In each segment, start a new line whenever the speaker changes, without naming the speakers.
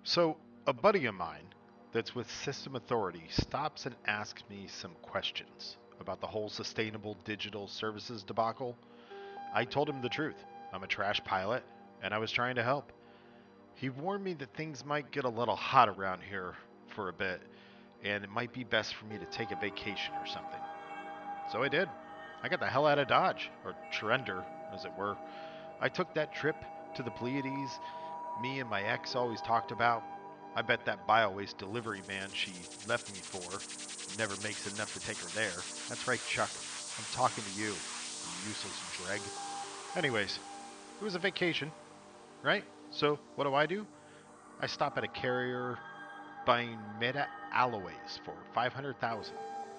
So, a buddy of mine that's with System Authority stops and asks me some questions about the whole sustainable digital services debacle. I told him the truth. I'm a trash pilot, and I was trying to help. He warned me that things might get a little hot around here for a bit, and it might be best for me to take a vacation or something. So I did. I got the hell out of Dodge, or Charunder, as it were. I took that trip to the Pleiades me and my ex always talked about. I bet that Biowaste delivery man she left me for never makes enough to take her there. That's right, Chuck. I'm talking to you, you useless dreg. Anyways, it was a vacation, right? So what do? I stop at a carrier buying meta alloys for 500,000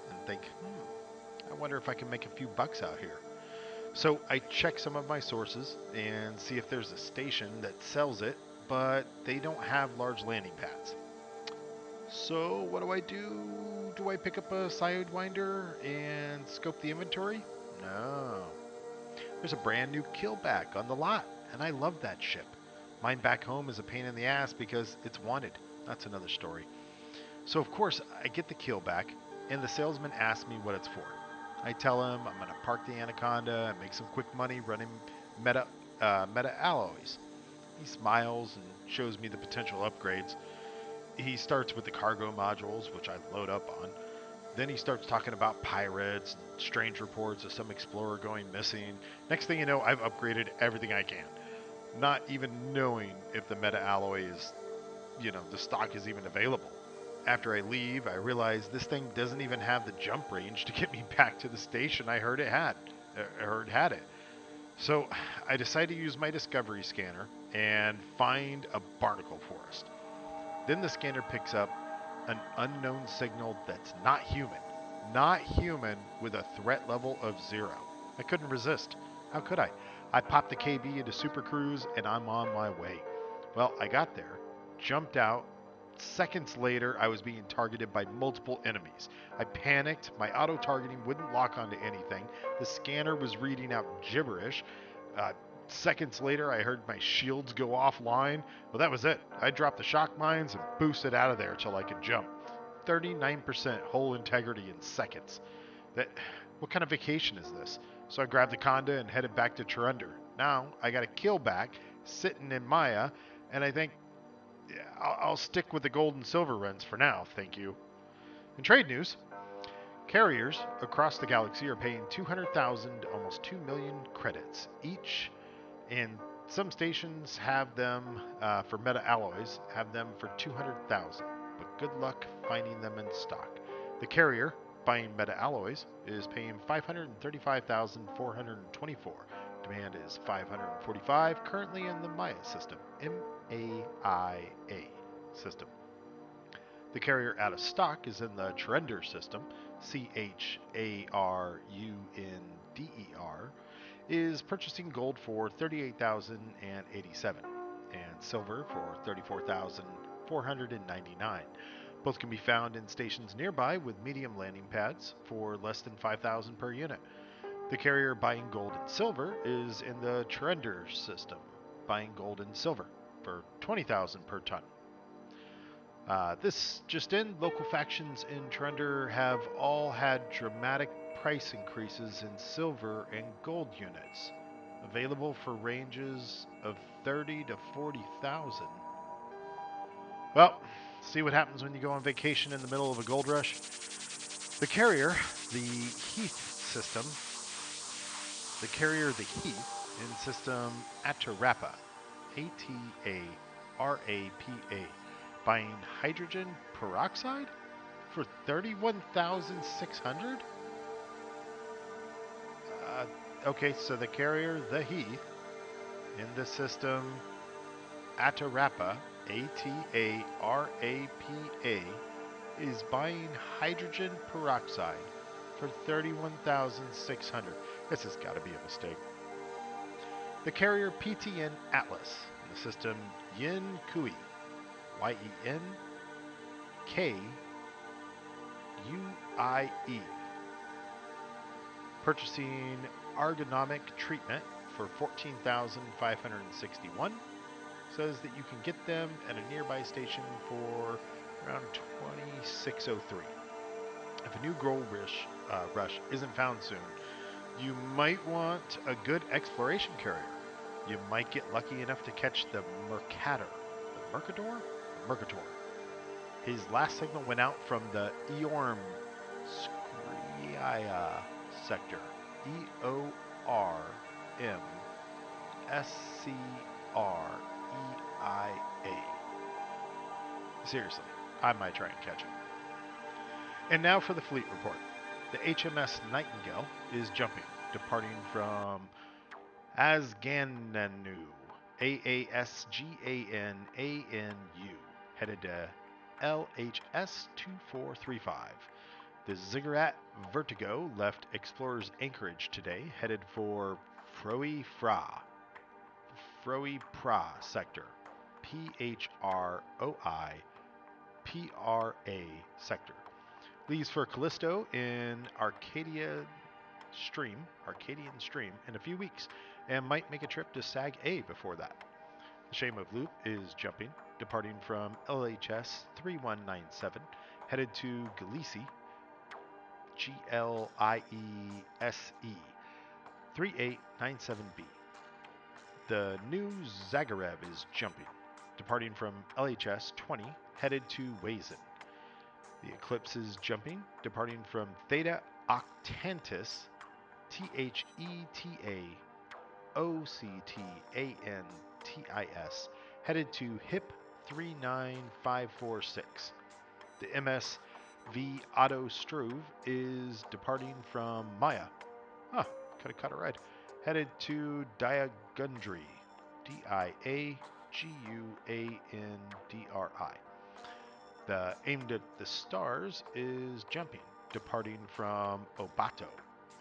and think, I wonder if I can make a few bucks out here. So I check some of my sources and see if there's a station that sells it, but they don't have large landing pads. So what do? Do I pick up a Sidewinder and scope the inventory? No. There's a brand new killback on the lot, and I love that ship. Mine back home is a pain in the ass because it's wanted. That's another story. So of course I get the killback, and the salesman asks me what it's for. I tell him I'm gonna park the Anaconda and make some quick money running meta meta alloys. He smiles and shows me the potential upgrades. He starts with the cargo modules, which I load up on. Then he starts talking about pirates and strange reports of some explorer going missing. Next thing you know, I've upgraded everything I can, not even knowing if the meta alloy is, the stock is even available. After I leave, I realize this thing doesn't even have the jump range to get me back to the station I heard it had. It. So I decide to use my discovery scanner and find a barnacle forest. Then the scanner picks up an unknown signal that's not human. Not human with a threat level of 0. I couldn't resist. How could I? I popped the KB into Super Cruise and I'm on my way. Well, I got there, jumped out. Seconds later, I was being targeted by multiple enemies. I panicked. My auto targeting wouldn't lock onto anything. The scanner was reading out gibberish. Uh, Seconds later, I heard my shields go offline. Well, that was it. I dropped the shock mines and boosted out of there till I could jump. 39% hull integrity in seconds. That, what kind of vacation is this? So I grabbed the Conda and headed back to Charunder. Now I got a kill back sitting in Maya, and I think I'll stick with the gold and silver runs for now, thank you. In trade news, carriers across the galaxy are paying 200,000, almost 2 million credits each, and some stations have them for meta alloys, have them for 200,000, but good luck finding them in stock. The carrier buying meta alloys is paying 535,424. Demand is 545, currently in the Maya system, MAIA system. The carrier out of stock is in the Charunder system, CHARUNDER, is purchasing gold for 38,087 and silver for 34,499. Both can be found in stations nearby with medium landing pads for less than 5,000 per unit. The carrier buying gold and silver is in the Charunder system, buying gold and silver for 20,000 per ton. This just in, local factions in Charunder have all had dramatic price increases in silver and gold units, available for ranges of 30 to 40,000. Well, see what happens when you go on vacation in the middle of a gold rush. The carrier, the Heath system, the carrier, the Heath, in system Atarapa, Atarapa, buying hydrogen peroxide for 31,600. Okay, so the carrier, the Heath, in the system Atarapa, Atarapa, is buying hydrogen peroxide for 31,600. This has got to be a mistake. The carrier PTN Atlas in the system Yin Kui, YENKUIE, purchasing ergonomic treatment for 14,561, says that you can get them at a nearby station for around 2603. If a new gold rush isn't found soon, you might want a good exploration carrier. You might get lucky enough to catch the Mercator. The Mercator? The Mercator. His last signal went out from the Eorm Scria sector. EORMSCREIA. Seriously, I might try and catch him. And now for the fleet report. The HMS Nightingale is jumping, departing from Asgananu, AASGANANU, headed to LHS 2435. The Ziggurat Vertigo left Explorer's Anchorage today, headed for Froi Pra sector, PHROI sector. Leaves for Callisto in Arcadian Stream in a few weeks, and might make a trip to Sag A before that. The Shame of Loop is jumping, departing from LHS 3197, headed to Galiese, GLIESE 3897B. The new Zagreb is jumping, departing from LHS 20, headed to Wazen. The Eclipse is jumping, departing from Theta Octantis, THETA headed to HIP 39546. The MSV Otto Struve is departing from Maya. Could have cut it right. Headed to Diagundry, DIAGUANDRI. The Aimed at the Stars is jumping, departing from Obato,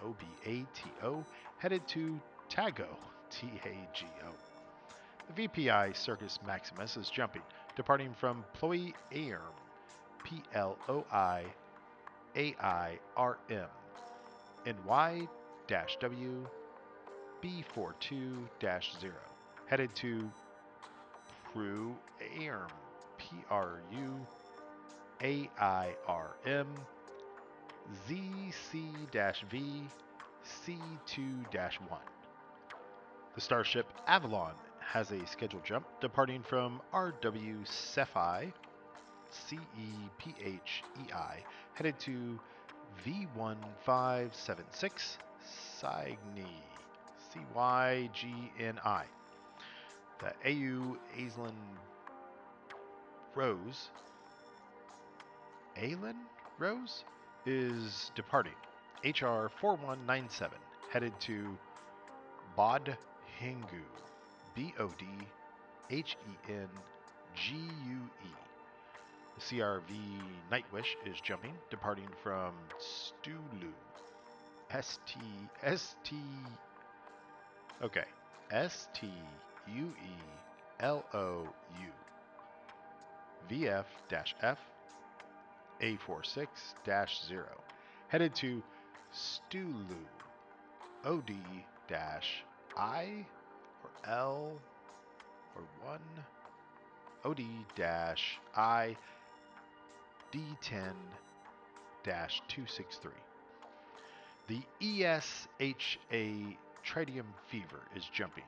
OBATO, headed to Tago, TAGO. The VPI Circus Maximus is jumping, departing from Pleiades, PLOIAIRM, NY-W B42-0, headed to Pruairm, PRUAIRM, ZC-V C2-1. The starship Avalon has a scheduled jump, departing from RW Cephi, CEPHEI, headed to V1576 Cygni, CYGNI. The AU Aylin Rose is departing, HR 4197, headed to Bod Hingu, BODHENGUE. The CRV Nightwish is jumping, departing from Stulu, STUELOU, VF-F A46-0, headed to Stulu, OD-I or L or 1, OD-I D10-263. The ESHA Tritium Fever is jumping,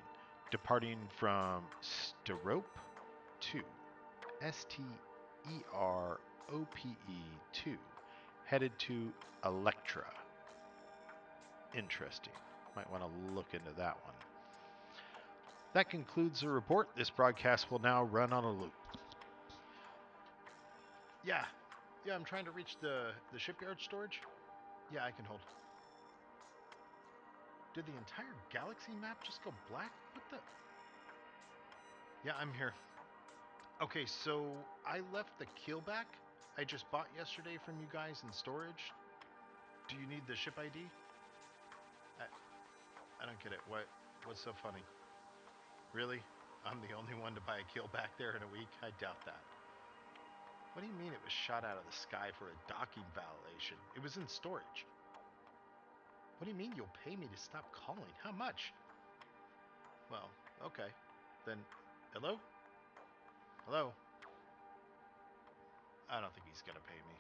departing from Sterope 2, STEROPE 2, headed to Electra. Interesting. Might want to look into that one. That concludes the report. This broadcast will now run on a loop. Yeah, I'm trying to reach the shipyard storage. Yeah, I can hold. Did the entire galaxy map just go black? What the? Yeah, I'm here. Okay, so I left the keelback I just bought yesterday from you guys in storage. Do you need the ship ID? I don't get it. What's so funny? Really? I'm the only one to buy a keelback there in a week? I doubt that. What do you mean it was shot out of the sky for a docking violation? It was in storage. What do you mean you'll pay me to stop calling? How much? Well, okay. Then, hello? Hello? I don't think he's gonna pay me.